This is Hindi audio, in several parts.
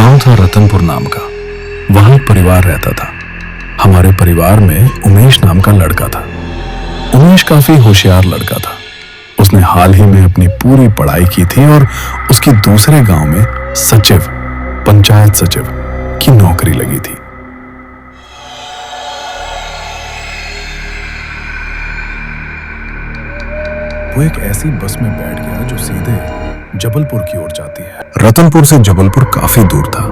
गांव था रतनपुर नाम का। वहां एक परिवार रहता था। हमारे परिवार में उमेश नाम का लड़का था। उमेश काफी होशियार लड़का था। उसने हाल ही में अपनी पूरी पढ़ाई की थी और उसकी दूसरे गांव में सचिव, पंचायत सचिव की नौकरी लगी थी। वो एक ऐसी बस में बैठ गया जो सीधे जबलपुर की ओर जाती है। रतनपुर से जबलपुर काफी दूर था,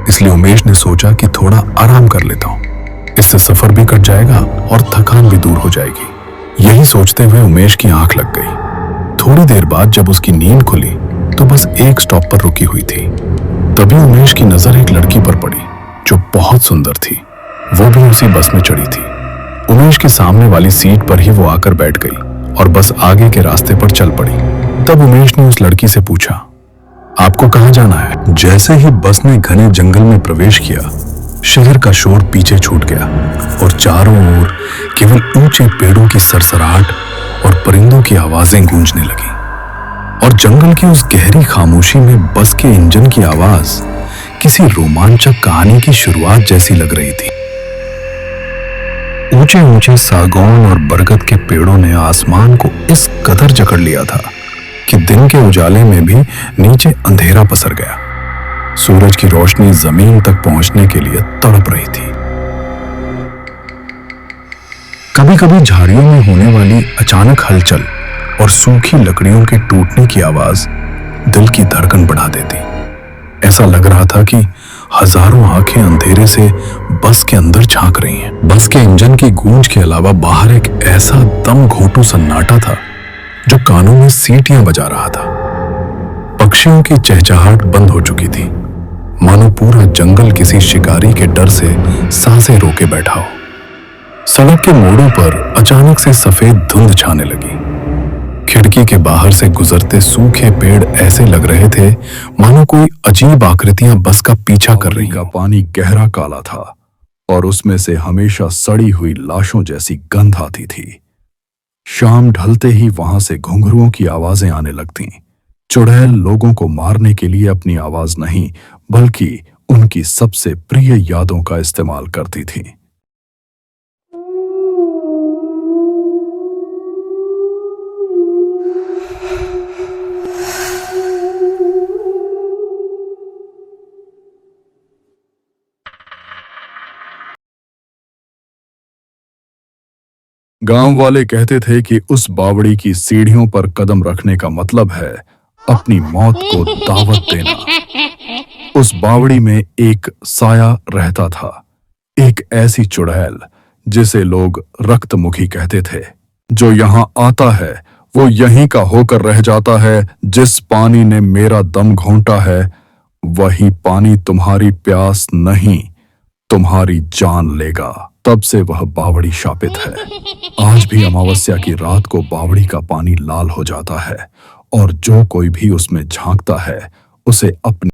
इसलिए उमेश ने सोचा कि थोड़ा आराम कर लेता हूं। इससे सफर भी कट जाएगा और थकान भी दूर हो जाएगी। यही सोचते हुए उमेश की आंख लग गई। थोड़ी देर बाद जब उसकी नींद खुली तो बस एक स्टॉप पर रुकी हुई थी। तभी उमेश की नजर एक लड़की पर पड़ी जो बहुत सुंदर थी। वो भी उसी बस में चढ़ी थी। उमेश के सामने वाली सीट पर ही वो आकर बैठ गई और बस आगे के रास्ते पर चल पड़ी। तब उमेश ने उस लड़की से पूछा, आपको कहां जाना है? जैसे ही बस ने घने जंगल में प्रवेश किया, शहर का शोर पीछे छूट गया और चारों ओर केवल ऊंचे पेड़ों की सरसराहट और परिंदों की आवाजें गूंजने लगी। और जंगल की उस गहरी खामोशी में बस के इंजन की आवाज किसी रोमांचक कहानी की शुरुआत जैसी लग रही थी। ऊंचे ऊंचे सागौन और बरगद के पेड़ों ने आसमान को इस कदर जकड़ लिया था कि दिन के उजाले में भी नीचे अंधेरा पसर गया। सूरज की रोशनी जमीन तक पहुंचने के लिए तड़प रही थी। कभी कभी झाड़ियों में होने वाली अचानक हलचल और सूखी लकड़ियों के टूटने की आवाज दिल की धड़कन बढ़ा देती। ऐसा लग रहा था कि हजारों आंखें अंधेरे से बस के अंदर झांक रही हैं। बस के इंजन की गूंज के अलावा बाहर एक ऐसा दम घोंटू सन्नाटा था जो कानों में सीटियां बजा रहा था। पक्षियों की चहचहाहट बंद हो चुकी थी, मानो पूरा जंगल किसी शिकारी के डर से सांसें रोके बैठा हो। सड़क के मोड़ों पर अचानक से सफेद धुंध छाने लगी। खिड़की के बाहर से गुजरते सूखे पेड़ ऐसे लग रहे थे मानो कोई अजीब आकृतियां बस का पीछा कर रही। का पानी गहरा काला था और उसमें से हमेशा सड़ी हुई लाशों जैसी गंध आती थी। शाम ढलते ही वहां से घुंघरुओं की आवाजें आने लगतीं। चुड़ैल लोगों को मारने के लिए अपनी आवाज नहीं बल्कि उनकी सबसे प्रिय यादों का इस्तेमाल करती थी। गांव वाले कहते थे कि उस बावड़ी की सीढ़ियों पर कदम रखने का मतलब है अपनी मौत को दावत देना। उस बावड़ी में एक साया रहता था, एक ऐसी चुड़ैल जिसे लोग रक्तमुखी कहते थे। जो यहां आता है वो यहीं का होकर रह जाता है। जिस पानी ने मेरा दम घोंटा है वही पानी तुम्हारी प्यास नहीं तुम्हारी जान लेगा। तब से वह बावड़ी शापित है। आज भी अमावस्या की रात को बावड़ी का पानी लाल हो जाता है और जो कोई भी उसमें झांकता है उसे अपनी